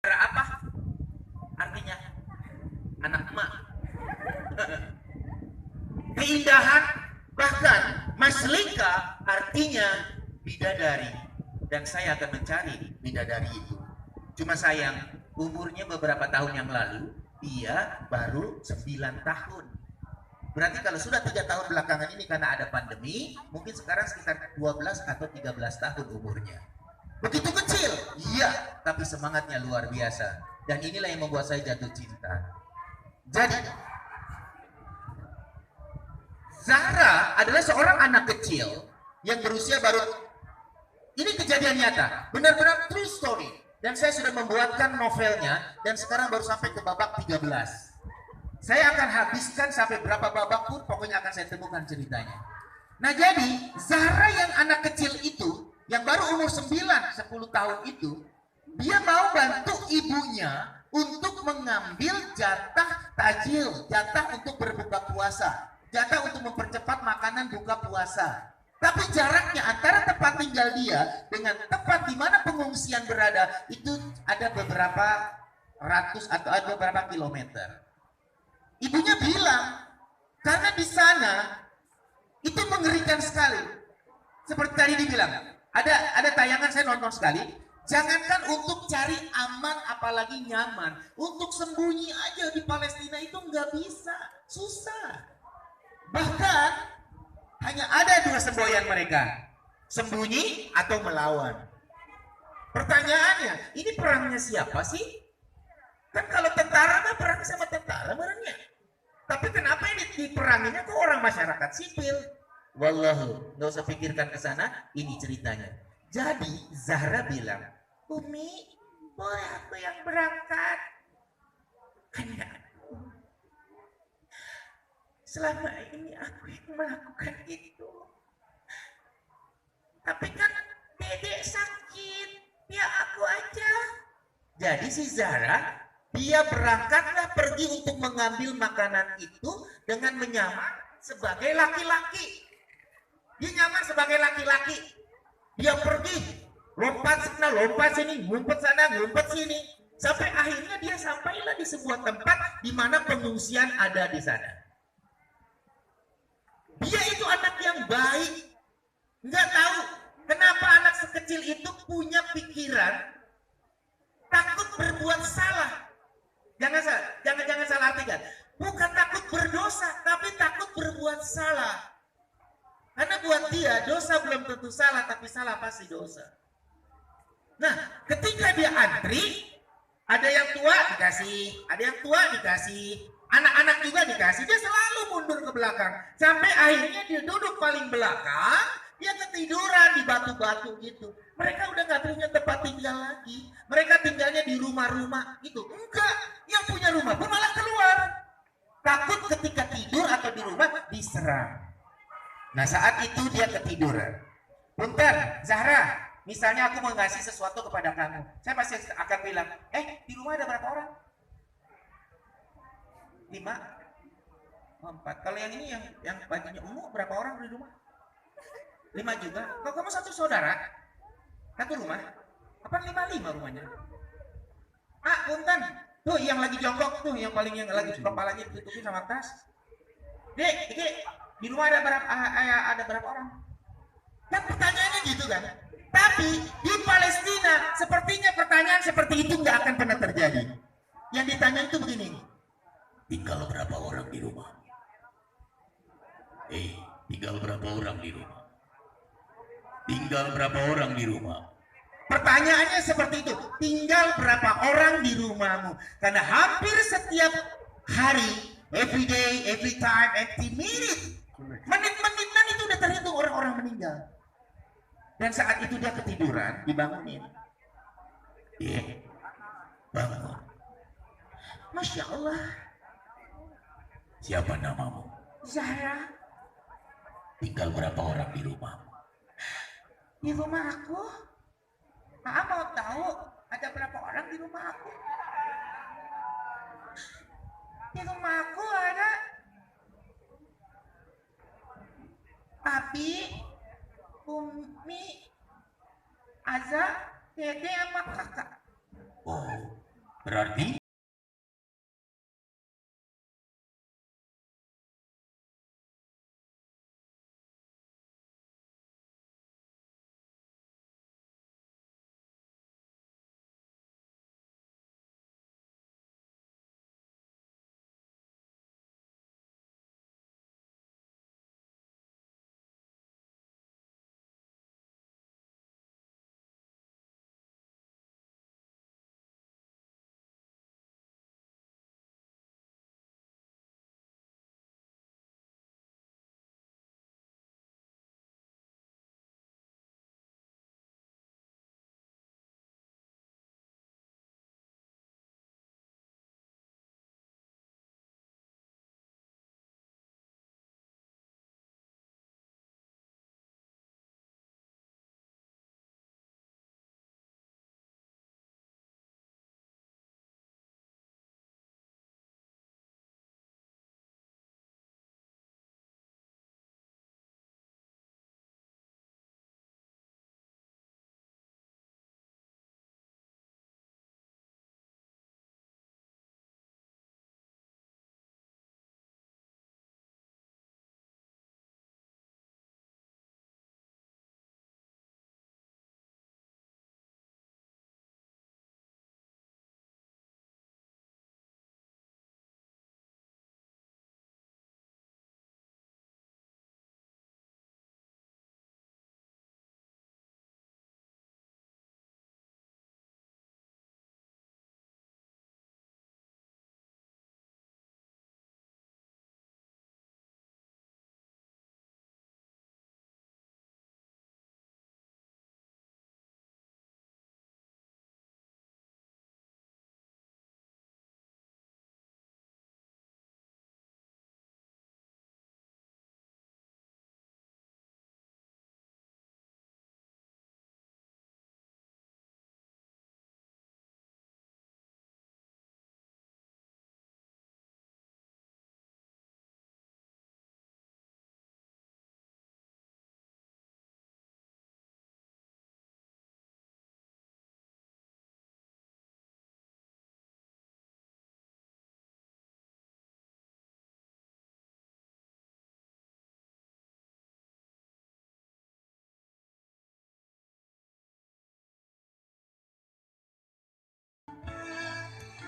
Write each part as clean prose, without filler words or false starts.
Apa artinya? Anak emak. Keindahan, bahkan Maslika artinya bidadari, dan saya akan mencari bidadari itu. Cuma sayang, umurnya beberapa tahun yang lalu dia baru 9 tahun. Berarti kalau sudah 3 tahun belakangan ini karena ada pandemi, mungkin sekarang sekitar 12 atau 13 tahun umurnya. Begitu kecil, iya, tapi semangatnya luar biasa. Dan inilah yang membuat saya jatuh cinta. Jadi, Zahra adalah seorang anak kecil yang berusia baru, ini kejadian nyata, benar-benar true story. Dan saya sudah membuatkan novelnya dan sekarang baru sampai ke babak 13. Saya akan habiskan sampai berapa babak pun, pokoknya akan saya temukan ceritanya. Nah jadi, Zahra yang anak kecil itu, yang baru umur 9-10 tahun itu, dia mau bantu ibunya untuk mengambil jatah tajil, jatah untuk berbuka puasa, jatah untuk mempercepat makanan buka puasa. Tapi jaraknya antara tempat tinggal dia dengan tempat di mana pengungsian berada itu ada beberapa ratus atau ada beberapa kilometer. Ibunya bilang, karena di sana itu mengerikan sekali. Seperti tadi dibilang, ada tayangan saya nonton sekali. Jangankan untuk cari aman, apalagi nyaman, untuk sembunyi aja di Palestina itu nggak bisa, susah. Bahkan hanya ada 2 semboyan mereka, sembunyi atau melawan. Pertanyaannya, ini perangnya siapa sih? Kan kalau tentara kan perang sama tentara barangnya. Tapi kenapa ini diperanginya ke orang masyarakat sipil? Wallahu, nggak usah pikirkan ke sana, ini ceritanya. Jadi Zahra bilang, Umi, boleh aku yang berangkat? Karena selama ini aku yang melakukan itu. Tapi kan dedek sakit, ya aku aja. Jadi si Zahra, dia berangkatlah pergi untuk mengambil makanan itu dengan menyamar sebagai laki-laki. Dia nyamar sebagai laki-laki. Dia pergi, lompat sana, lompat sini, ngumpet sana, ngumpet sini. Sampai akhirnya dia sampailah di sebuah tempat di mana pengungsian ada di sana. Dia itu anak yang baik. Nggak tahu kenapa anak sekecil itu punya pikiran takut berbuat salah. Jangan salah artikan. Bukan takut berdosa, tapi takut berbuat salah. Karena buat dia dosa belum tentu salah, tapi salah pasti dosa. Nah, ketika dia antri, ada yang tua dikasih, ada yang tua dikasih, anak-anak juga dikasih, dia selalu mundur ke belakang. Sampai akhirnya dia duduk paling belakang, dia ketiduran di batu-batu gitu. Mereka udah gak punya tempat tinggal lagi. Mereka tinggalnya di rumah-rumah gitu. Enggak, yang punya rumah pun malah keluar. Takut ketika tidur atau di rumah diserang. Nah saat itu dia ketiduran. Punten, Zahra, misalnya aku mau ngasih sesuatu kepada kamu. Saya pasti akan bilang, di rumah ada berapa orang? 5, 4. Kalau yang ini yang bajunya ungu berapa orang di rumah? 5 juga. Kalau kamu satu saudara, satu rumah, apa 5 rumahnya? Punten, tuh yang lagi jongkok tuh, yang lagi kepalanya ditutupin sama tas. Dek, di rumah ada berapa orang? Kan pertanyaannya gitu kan. Tapi di Palestina sepertinya pertanyaan seperti itu nggak akan pernah terjadi. Yang ditanya itu begini, tinggal berapa orang di rumah? Tinggal berapa orang di rumah? Tinggal berapa orang di rumah? Pertanyaannya seperti itu, tinggal berapa orang di rumahmu? Karena hampir setiap hari, every day, every time, every minute, menit-menitan itu udah terhitung orang-orang meninggal. Dan saat itu dia ketiduran, dibangunin. Bangun. Masya Allah. Siapa namamu? Zahra. Tinggal berapa orang di rumahmu? Di rumah aku? Mau tahu ada berapa orang di rumah aku? Di rumah aku ada Abi, Umi, Aza, Dede sama kakak. Oh, berarti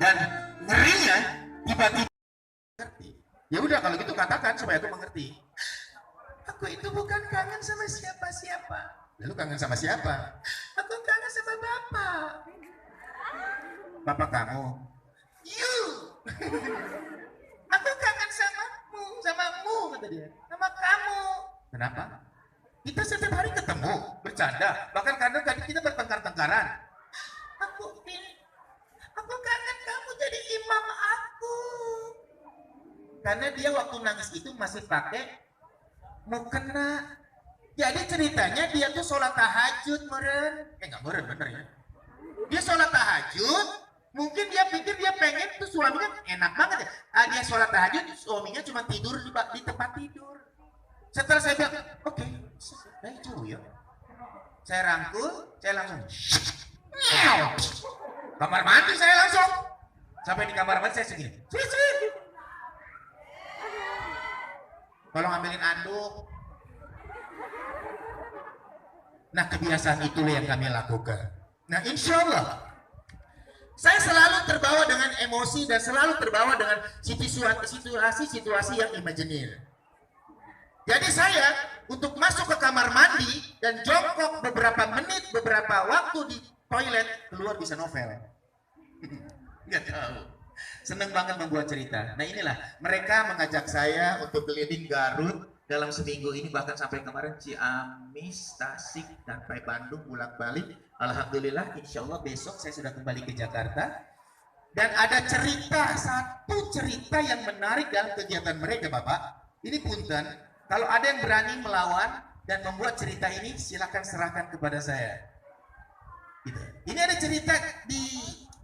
dan ngerinya tiba-tiba mengerti. Ya udah kalau gitu katakan supaya aku mengerti. Aku itu bukan kangen sama siapa-siapa. Lalu kangen sama siapa? Aku kangen sama bapak. Bapak kamu. You. Aku kangen samamu kata dia. Sama kamu. Kenapa? Kita setiap hari ketemu, bercanda, bahkan kadang kita bertengkar-tengkaran. Aku kangen kamu jadi imam aku. Karena dia waktu nangis itu masih pakai mukena. Jadi ceritanya dia tuh sholat tahajud meren. Nggak meren bener ya. Dia sholat tahajud, mungkin dia pikir dia pengen tuh suaminya enak banget ya. Dia sholat tahajud, suaminya cuma tidur di tempat tidur. Setelah saya bilang, oke, baik ya. Saya rangkul, saya langsung kamar mandi saya langsung. Sampai di kamar mandi saya segini. Tolong ambilin anduk. Nah kebiasaan itulah yang kami lakukan. Nah insya Allah saya selalu terbawa dengan emosi dan selalu terbawa dengan situasi-situasi yang imajiner. Jadi saya untuk masuk ke kamar mandi dan jongkok beberapa menit, beberapa waktu di toilet, keluar bisa novel. Nggak tahu. Seneng banget membuat cerita. Nah inilah mereka mengajak saya untuk keliling Garut dalam seminggu ini, bahkan sampai kemarin Ciamis, Tasik, dan sampai Bandung bolak-balik. Alhamdulillah, insya Allah besok saya sudah kembali ke Jakarta. Dan ada satu cerita yang menarik dalam kegiatan mereka, Bapak. Ini punten, kalau ada yang berani melawan dan membuat cerita ini, silakan serahkan kepada saya. Gitu. Ini ada cerita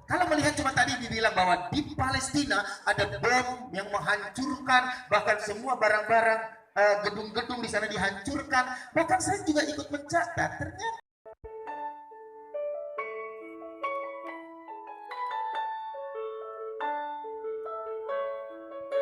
kalau melihat cuma tadi dibilang bahwa di Palestina ada bom yang menghancurkan, bahkan semua barang-barang gedung-gedung di sana dihancurkan. Bahkan saya juga ikut mencatat, ternyata